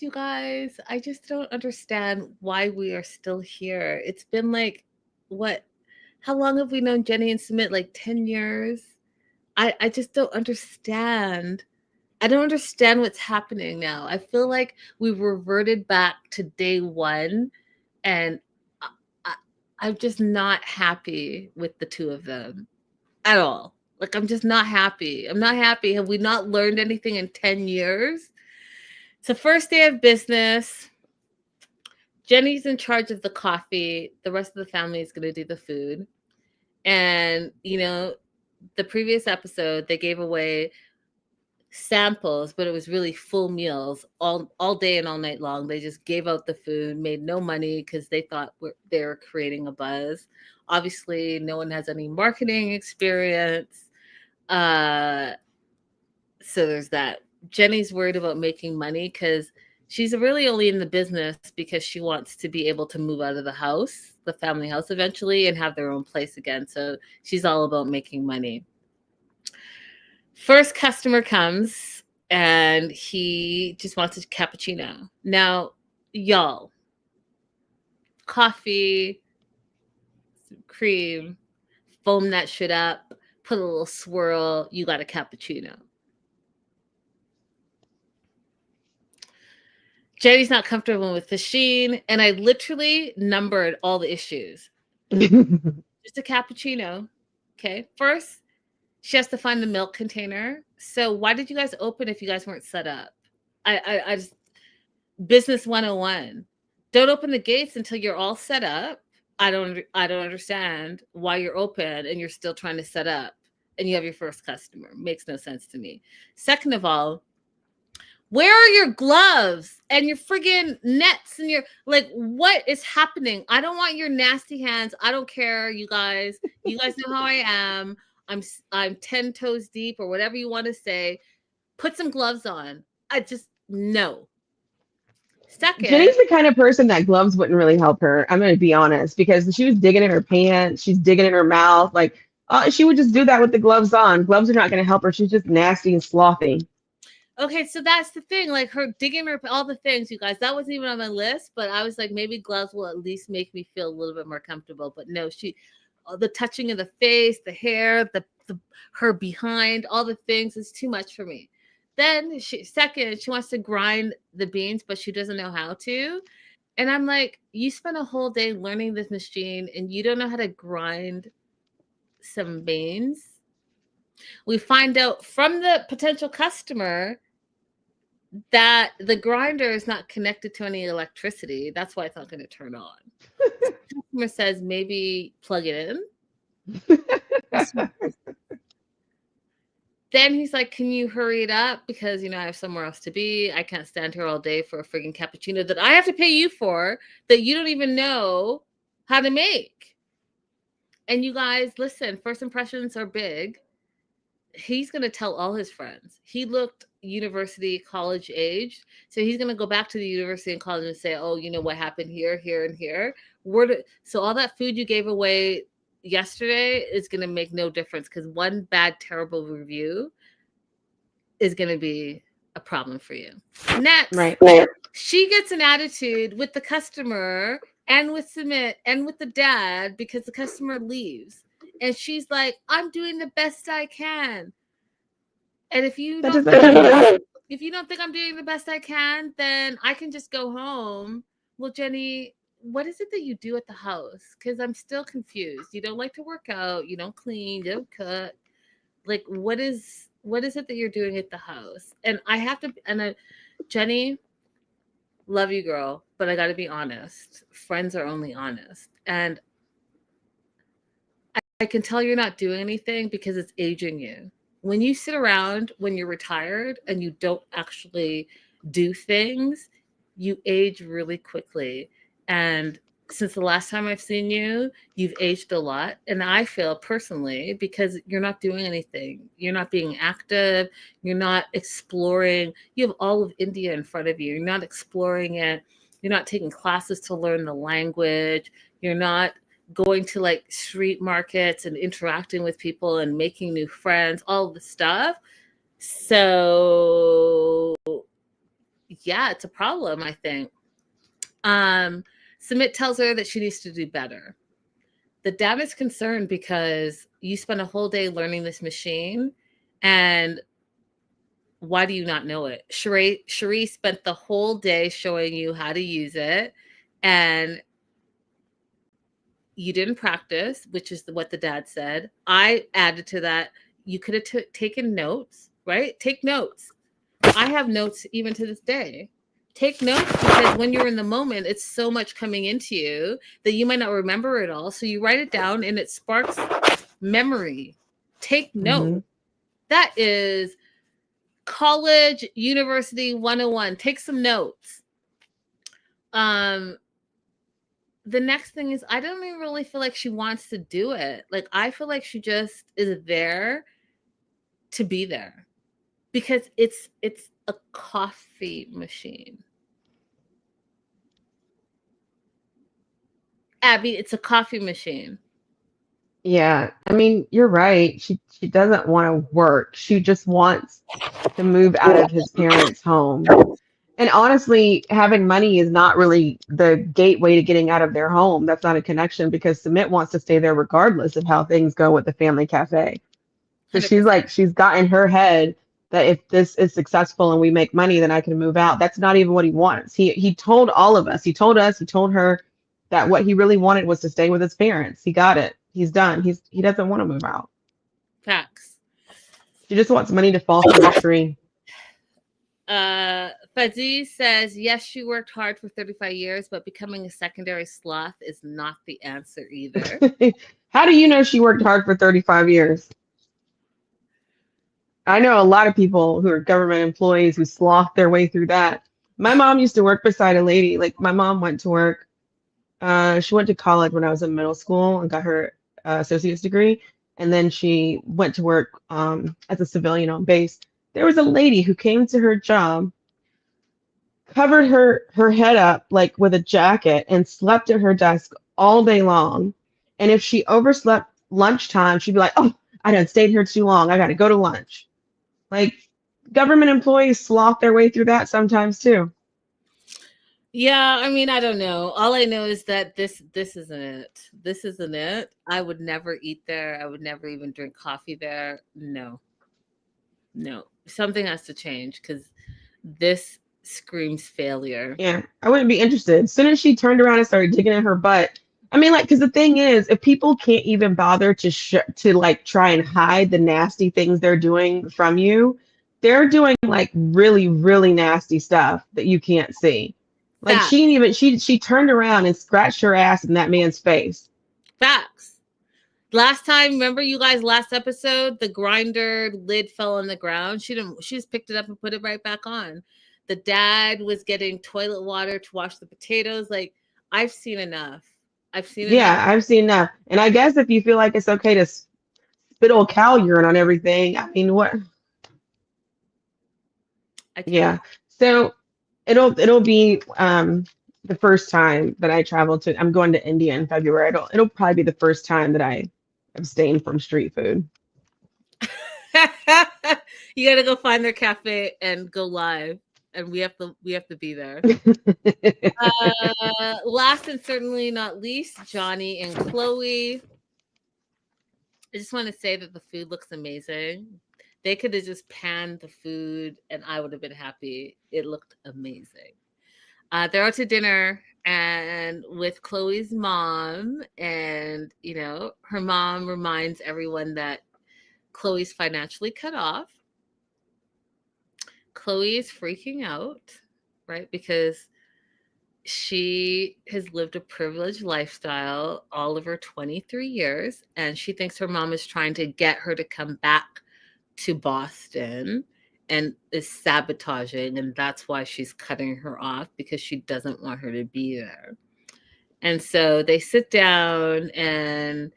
You guys, I just don't understand why we are still here. It's been like, what? How long have we known Jenny and Submit? Like 10 years? I just don't understand. I don't understand what's happening now. I feel like we've reverted back to day one, and I'm just not happy with the two of them at all. Like, I'm just not happy. I'm not happy. Have we not learned anything in 10 years? It's the first day of business. Jenny's in charge of the coffee. The rest of the family is going to do the food. And, the previous episode, they gave away samples, but it was really full meals all day and all night long. They just gave out the food, made no money because they thought they were creating a buzz. Obviously, no one has any marketing experience. So there's that. Jenny's worried about making money because she's really only in the business because she wants to be able to move out of the house, the family house eventually, and have their own place again. So she's all about making money. First customer comes and he just wants a cappuccino. Now, y'all, coffee, some cream, foam that shit up, put a little swirl, you got a cappuccino. Jenny's not comfortable with the sheen, and I literally numbered all the issues. Just a cappuccino. Okay. First, she has to find the milk container. So why did you guys open if you guys weren't set up? I just business 101. Don't open the gates until you're all set up. I don't understand why you're open and you're still trying to set up and you have your first customer. Makes no sense to me. Second of all, where are your gloves and your friggin' nets and your, like, what is happening? I don't want your nasty hands. I don't care, you guys. You guys know how I am. I'm 10 toes deep or whatever you want to say. Put some gloves on. I just, no. Second, Jenny's the kind of person that gloves wouldn't really help her. I'm going to be honest, because she was digging in her pants. She's digging in her mouth. Like, she would just do that with the gloves on. Gloves are not going to help her. She's just nasty and slothy. okay, so that's the thing. Like her digging her, all the things, you guys. That wasn't even on my list, but I was like, maybe gloves will at least make me feel a little bit more comfortable. But no, the touching of the face, the hair, her behind, all the things is too much for me. Then she wants to grind the beans, but she doesn't know how to. And I'm like, you spent a whole day learning this machine and you don't know how to grind some beans. We find out from the potential customer that the grinder is not connected to any electricity. That's why it's not going to turn on. The customer says maybe plug it in. Then he's like, can you hurry it up? Because, I have somewhere else to be. I can't stand here all day for a friggin' cappuccino that I have to pay you for that you don't even know how to make. And you guys, listen, first impressions are big. He's going to tell all his friends. He looked university, college age. So he's going to go back to the university and college and say, oh, you know what happened here, here, and here. So all that food you gave away yesterday is going to make no difference because one bad, terrible review is going to be a problem for you. Next, Right. She gets an attitude with the customer and with Sumit and with the dad because the customer leaves. And she's like, I'm doing the best I can. And if you don't think I'm doing the best I can, then I can just go home. Well, Jenny, what is it that you do at the house? Because I'm still confused. You don't like to work out. You don't clean. You don't cook. Like, what is it that you're doing at the house? And Jenny, love you, girl, but I got to be honest. Friends are only honest. And I can tell you're not doing anything because it's aging you. When you sit around when you're retired and you don't actually do things, you age really quickly. And since the last time I've seen you, you've aged a lot. And I feel personally, because you're not doing anything, you're not being active, you're not exploring. You have all of India in front of you. You're not exploring it. You're not taking classes to learn the language. You're not going to like street markets and interacting with people and making new friends, all the stuff. So yeah, it's a problem, I think. Sumit tells her that she needs to do better. The dad is concerned because you spent a whole day learning this machine and why do you not know it? Cherie spent the whole day showing you how to use it and you didn't practice, which is what the dad said. I added to that. You could have taken notes, right? Take notes. I have notes even to this day. Take notes because when you're in the moment, it's so much coming into you that you might not remember it all. So you write it down and it sparks memory. Take note. Mm-hmm. That is college, university 101. Take some notes. The next thing is, I don't even really feel like she wants to do it. Like, I feel like she just is there to be there because it's a coffee machine. Abby, it's a coffee machine. Yeah, I mean, you're right. She doesn't want to work. She just wants to move out of his parents' home. And honestly, having money is not really the gateway to getting out of their home. That's not a connection because Submit wants to stay there regardless of how things go with the family cafe. So she's 100%. like, she's got in her head that if this is successful and we make money, then I can move out. That's not even what he wants. He told all of us, he told us, he told her that what he really wanted was to stay with his parents. He got it. He's done. He doesn't want to move out. Facts. She just wants money to fall from the tree. Fazzi says, yes, she worked hard for 35 years, but becoming a secondary sloth is not the answer either. How do you know she worked hard for 35 years? I know a lot of people who are government employees who sloth their way through that. My mom used to work beside a lady. Like my mom went to work. She went to college when I was in middle school and got her associate's degree. And then she went to work as a civilian on base. There was a lady who came to her job, covered her head up like with a jacket, and slept at her desk all day long. And if she overslept lunchtime, she'd be like, "Oh, I done stayed here too long. I got to go to lunch." Like government employees sloth their way through that sometimes too. Yeah, I mean, I don't know. All I know is that this isn't it. This isn't it. I would never eat there. I would never even drink coffee there. No. No. Something has to change because this screams failure. Yeah, I wouldn't be interested. As soon as she turned around and started digging in her butt, I mean, like, because the thing is, if people can't even bother to like try and hide the nasty things they're doing from you, they're doing like really, really nasty stuff that you can't see. Like Facts. she didn't even she turned around and scratched her ass in that man's face. Facts. Last time, remember you guys last episode, the grinder lid fell on the ground. She just picked it up and put it right back on. The dad was getting toilet water to wash the potatoes. Like, I've seen enough. I've seen Yeah, enough. I've seen enough. And I guess if you feel like it's okay to spit old cow urine on everything, I mean, what? I can't. Yeah. So it'll be the first time that I travel to. I'm going to India in February. It'll probably be the first time that I abstain from street food. You gotta go find their cafe and go live, and we have to be there. Last and certainly not least, Johnny and Chloe. I just want to say that the food looks amazing. They could have just panned the food and I would have been happy. It looked amazing. They're out to dinner and with Chloe's mom, and her mom reminds everyone that Chloe's financially cut off. Chloe is freaking out, right? Because she has lived a privileged lifestyle all of her 23 years, and she thinks her mom is trying to get her to come back to Boston and is sabotaging, and that's why she's cutting her off, because she doesn't want her to be there. And so they sit down and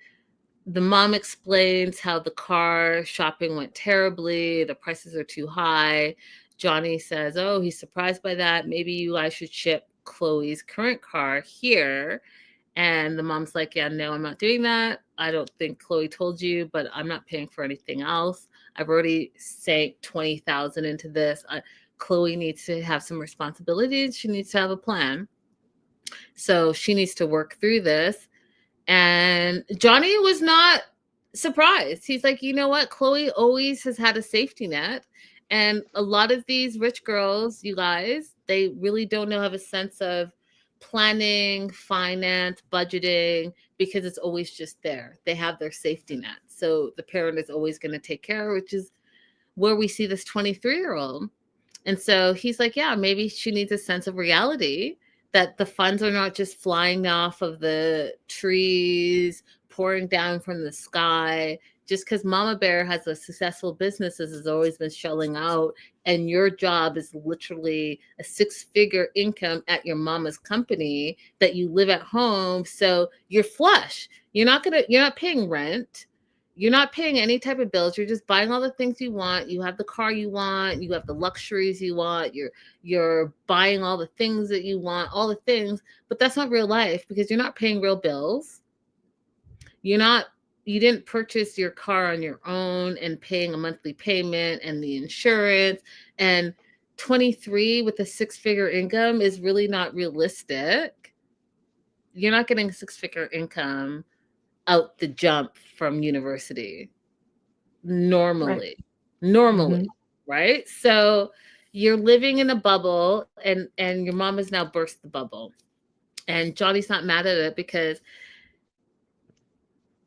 the mom explains how the car shopping went terribly, the prices are too high. Johnny says, oh, he's surprised by that. Maybe you guys should ship Chloe's current car here. And the mom's like, yeah, no, I'm not doing that. I don't think Chloe told you, but I'm not paying for anything else. I've already sank $20,000 into this. Chloe needs to have some responsibilities. She needs to have a plan. So she needs to work through this. And Johnny was not surprised. He's like, you know what? Chloe always has had a safety net. And a lot of these rich girls, you guys, they really don't have a sense of planning, finance, budgeting, because it's always just there. They have their safety net. So the parent is always going to take care, which is where we see this 23-year-old. And so he's like, yeah, maybe she needs a sense of reality, that the funds are not just flying off of the trees, pouring down from the sky. Just because Mama Bear has a successful business has always been shelling out, and your job is literally a 6-figure income at your mama's company that you live at home. So you're flush. You're not paying rent. You're not paying any type of bills. You're just buying all the things you want. You have the car you want. You have the luxuries you want. You're buying all the things that you want, all the things. But that's not real life because you're not paying real bills. You didn't purchase your car on your own and paying a monthly payment and the insurance. And 23 with a 6-figure income is really not realistic. You're not getting a 6-figure income out the jump from university normally, right? So you're living in a bubble, and your mom has now burst the bubble, and Johnny's not mad at it because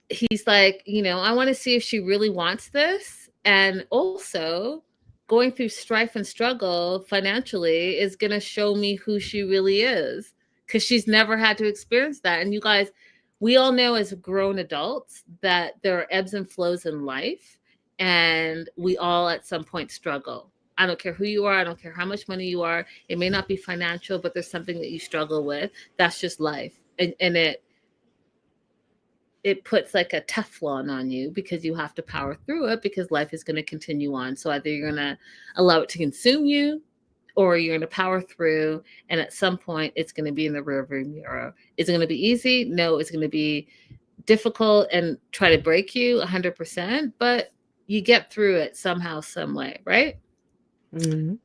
he's like, I want to see if she really wants this. And also going through strife and struggle financially is going to show me who she really is, because she's never had to experience that. And you guys, we all know as grown adults that there are ebbs and flows in life, and we all at some point struggle. I don't care who you are. I don't care how much money you are. It may not be financial, but there's something that you struggle with. That's just life. And it puts like a Teflon on you because you have to power through it, because life is going to continue on. So either you're going to allow it to consume you, or you're going to power through, and at some point it's going to be in the rearview mirror. Is it going to be easy? No, it's going to be difficult and try to break you 100%, but you get through it somehow, some way, right? Mm-hmm.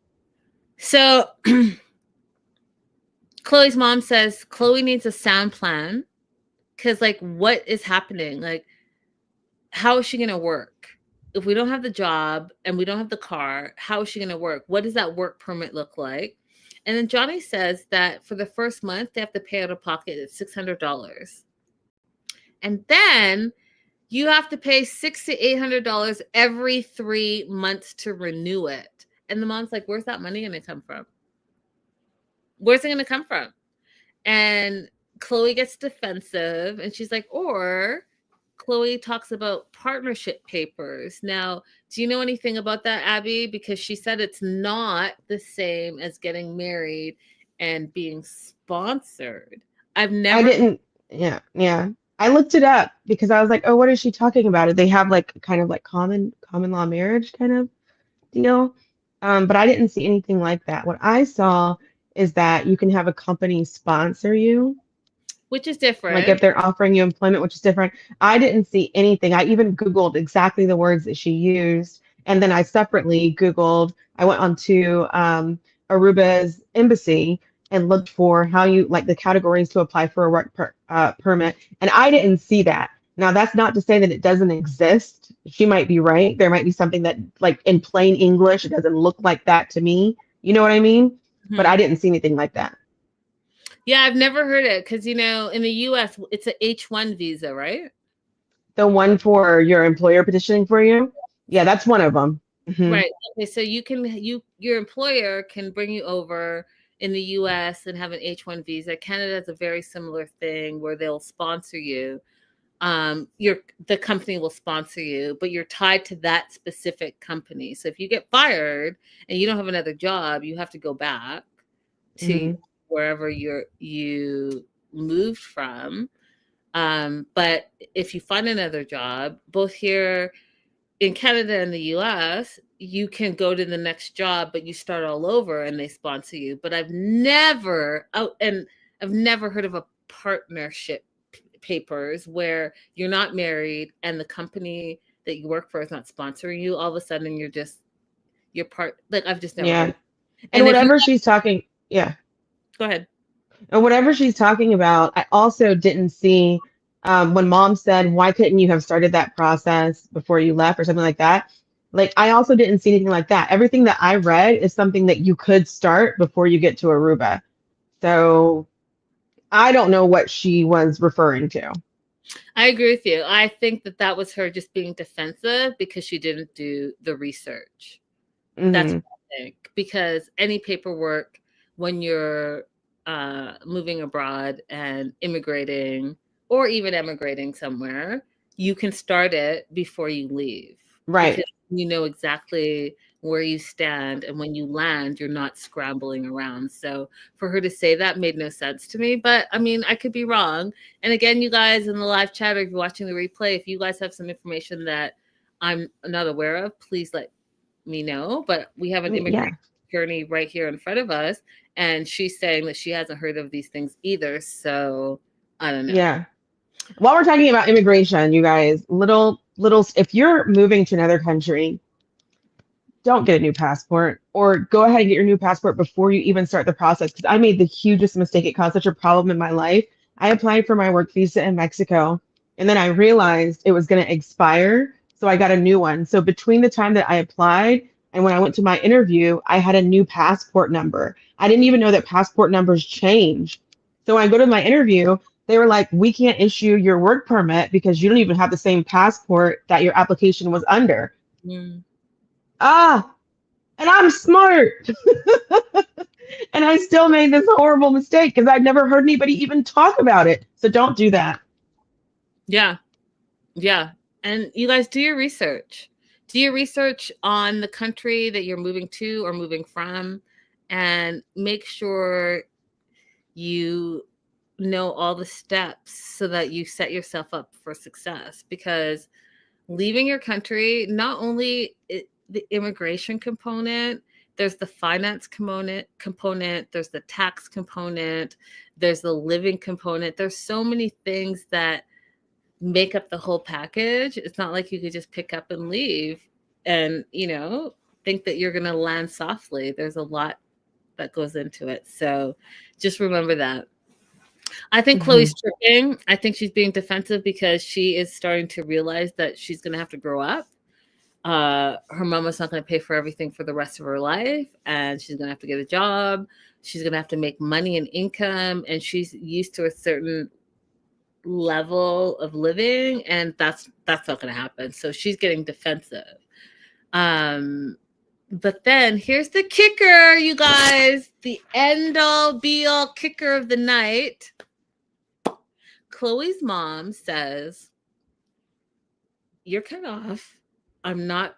So Chloe's mom says Chloe needs a sound plan, because like, what is happening? Like, how is she going to work? If we don't have the job and we don't have the car, how is she going to work? What does that work permit look like? And then Johnny says that for the first month, they have to pay out of pocket at $600. And then you have to pay $600 to $800 every 3 months to renew it. And the mom's like, where's that money going to come from? Where's it going to come from? And Chloe gets defensive, and she's like, or Chloe talks about partnership papers. Now, do you know anything about that, Abby? Because she said it's not the same as getting married and being sponsored. I didn't. Yeah. I looked it up because I was like, oh, what is she talking about? They have like kind of like common law marriage kind of deal. But I didn't see anything like that. What I saw is that you can have a company sponsor you, which is different. like if they're offering you employment, which is different. I didn't see anything. I even Googled exactly the words that she used. And then I separately Googled, I went onto Aruba's embassy and looked for how you, like the categories to apply for a work permit. And I didn't see that. Now, that's not to say that it doesn't exist. She might be right. There might be something that, like in plain English, it doesn't look like that to me. You know what I mean? Mm-hmm. But I didn't see anything like that. Yeah, I've never heard it because, in the U.S., it's an H-1 visa, right? The one for your employer petitioning for you? Yeah, that's one of them. Mm-hmm. Right. Okay, so your employer can bring you over in the U.S. and have an H-1 visa. Canada has a very similar thing where they'll sponsor you. The company will sponsor you, but you're tied to that specific company. So if you get fired and you don't have another job, you have to go back to wherever you moved from. But if you find another job, both here in Canada and the US, you can go to the next job, but you start all over and they sponsor you. But I've never heard of a partnership papers where you're not married and the company that you work for is not sponsoring you. All of a sudden you're part, like I've just never heard. And whatever she's talking, go ahead. And whatever she's talking about, I also didn't see when mom said, why couldn't you have started that process before you left or something like that? Like, I also didn't see anything like that. Everything that I read is something that you could start before you get to Aruba. So I don't know what she was referring to. I agree with you. I think that was her just being defensive because she didn't do the research. Mm-hmm. That's what I think. Because any paperwork when you're moving abroad and immigrating or even emigrating somewhere, you can start it before you leave. Right. Because you know exactly where you stand, and when you land, you're not scrambling around. So for her to say that made no sense to me, but I mean, I could be wrong. And again, you guys in the live chat, or if you're watching the replay, if you guys have some information that I'm not aware of, please let me know. But we have an immigration attorney right here in front of us, and she's saying that she hasn't heard of these things either. So I don't know. Yeah. While we're talking about immigration, you guys, little, if you're moving to another country, don't get a new passport, or go ahead and get your new passport before you even start the process. Because I made the hugest mistake. It caused such a problem in my life. I applied for my work visa in Mexico, and then I realized it was going to expire. So I got a new one. So between the time that I applied and when I went to my interview, I had a new passport number. I didn't even know that passport numbers change. So when I go to my interview, they were like, we can't issue your work permit because you don't even have the same passport that your application was under. Mm. And I'm smart. And I still made this horrible mistake because I'd never heard anybody even talk about it. So don't do that. Yeah. Yeah. And you guys do your research. Do your research on the country that you're moving to or moving from, and make sure you know all the steps so that you set yourself up for success. Because leaving your country, not only the immigration component, there's the finance component, there's the tax component, there's the living component. There's so many things that make up the whole package. It's not like you could just pick up and leave and, think that you're going to land softly. There's a lot that goes into it. So just remember that. I think Chloe's tripping. I think she's being defensive because she is starting to realize that she's going to have to grow up. Her mama's not going to pay for everything for the rest of her life, and she's going to have to get a job. She's going to have to make money and income, and she's used to a certain level of living, and that's not going to happen. So she's getting defensive. But then here's the kicker, you guys, the end all be all kicker of the night. Chloe's mom says, you're cut off. I'm not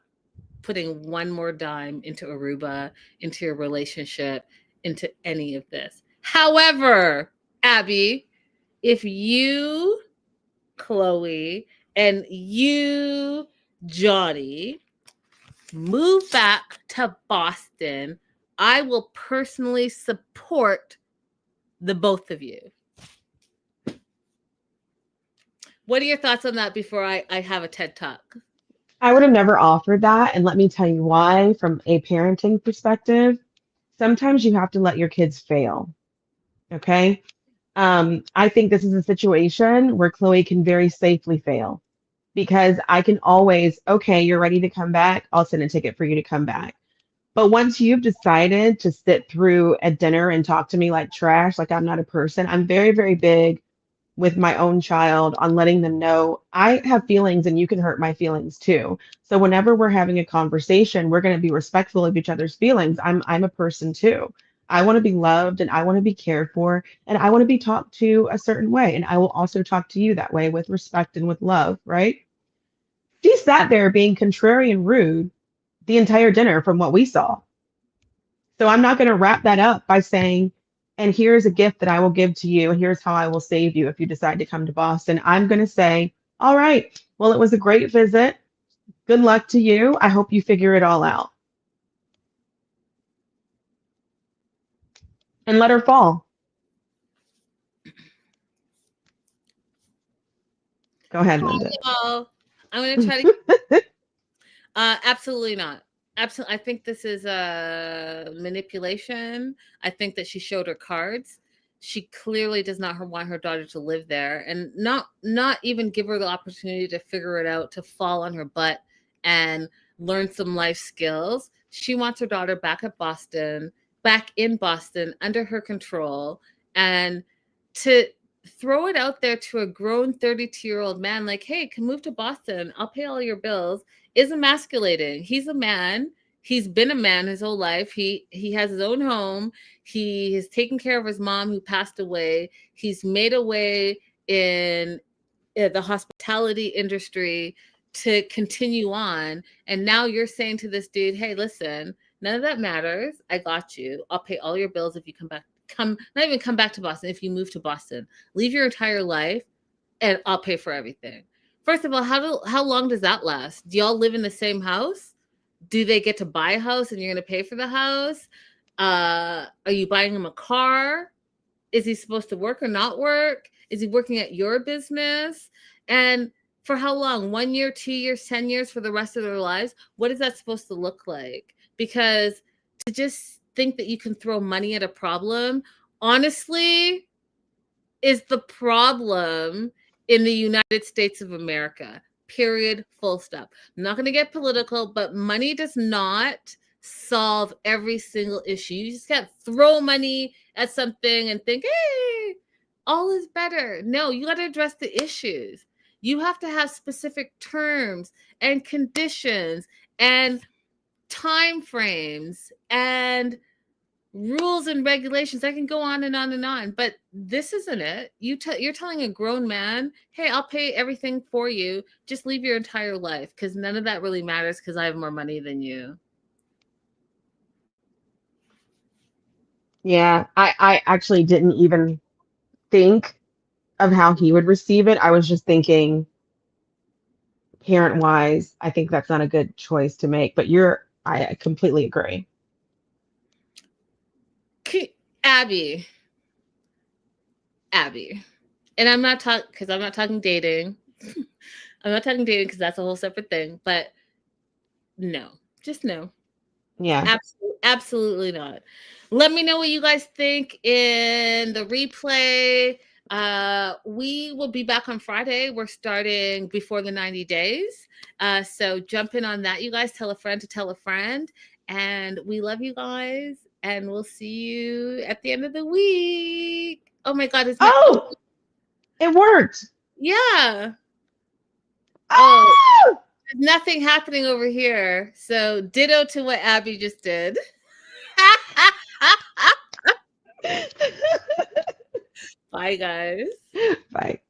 putting one more dime into Aruba, into your relationship, into any of this. However, Abby, if you, Chloe, and you, Johnny, move back to Boston, I will personally support the both of you. What are your thoughts on that before I have a TED Talk? I would have never offered that. And let me tell you why, from a parenting perspective. Sometimes you have to let your kids fail. Okay. I think this is a situation where Chloe can very safely fail, because I can always, okay, you're ready to come back, I'll send a ticket for you to come back. But once you've decided to sit through a dinner and talk to me like trash, like I'm not a person, I'm very, very big with my own child on letting them know I have feelings and you can hurt my feelings too. So whenever we're having a conversation, we're going to be respectful of each other's feelings. I'm a person too. I want to be loved and I want to be cared for and I want to be talked to a certain way. And I will also talk to you that way with respect and with love, right? She sat there being contrary and rude the entire dinner from what we saw. So I'm not going to wrap that up by saying, and here's a gift that I will give to you, and here's how I will save you if you decide to come to Boston. I'm going to say, all right, well, it was a great visit. Good luck to you. I hope you figure it all out. And let her fall. Go ahead, Linda. I'm going to try to. Absolutely not. Absolutely. I think this is a manipulation. I think that she showed her cards. She clearly does not want her daughter to live there, and not even give her the opportunity to figure it out, to fall on her butt and learn some life skills. She wants her daughter back in Boston, under her control, and to throw it out there to a grown 32-year-old man like, hey, can move to Boston, I'll pay all your bills, is emasculating. He's a man. He's been a man his whole life. He has his own home. He has taken care of his mom who passed away. He's made a way in the hospitality industry to continue on. And now you're saying to this dude, hey, listen, none of that matters. I got you. I'll pay all your bills if you not even come back to Boston. If you move to Boston, leave your entire life and I'll pay for everything. First of all, how long does that last? Do y'all live in the same house? Do they get to buy a house and you're going to pay for the house? Are you buying him a car? Is he supposed to work or not work? Is he working at your business? And for how long? 1 year, 2 years, 10 years, for the rest of their lives? What is that supposed to look like? Because to just think that you can throw money at a problem, honestly, is the problem in the United States of America. Period. Full stop. I'm not going to get political, but money does not solve every single issue. You just can't throw money at something and think, hey, all is better. No, you got to address the issues. You have to have specific terms and conditions and time frames and rules and regulations. I can go on and on and on, but this isn't it. You're telling a grown man, hey, I'll pay everything for you. Just leave your entire life, because none of that really matters because I have more money than you. Yeah, I actually didn't even think of how he would receive it. I was just thinking parent wise, I think that's not a good choice to make, but I completely agree. Abby, and I'm not talking dating. I'm not talking dating because that's a whole separate thing, but no, just no. Yeah. Absolutely not. Let me know what you guys think in the replay. We will be back on Friday. We're starting before the 90 days. So jump in on that, you guys. Tell a friend to tell a friend. And we love you guys. And we'll see you at the end of the week. Oh my God. It worked. Yeah. Oh! There's nothing happening over here. So ditto to what Abby just did. Bye, guys. Bye.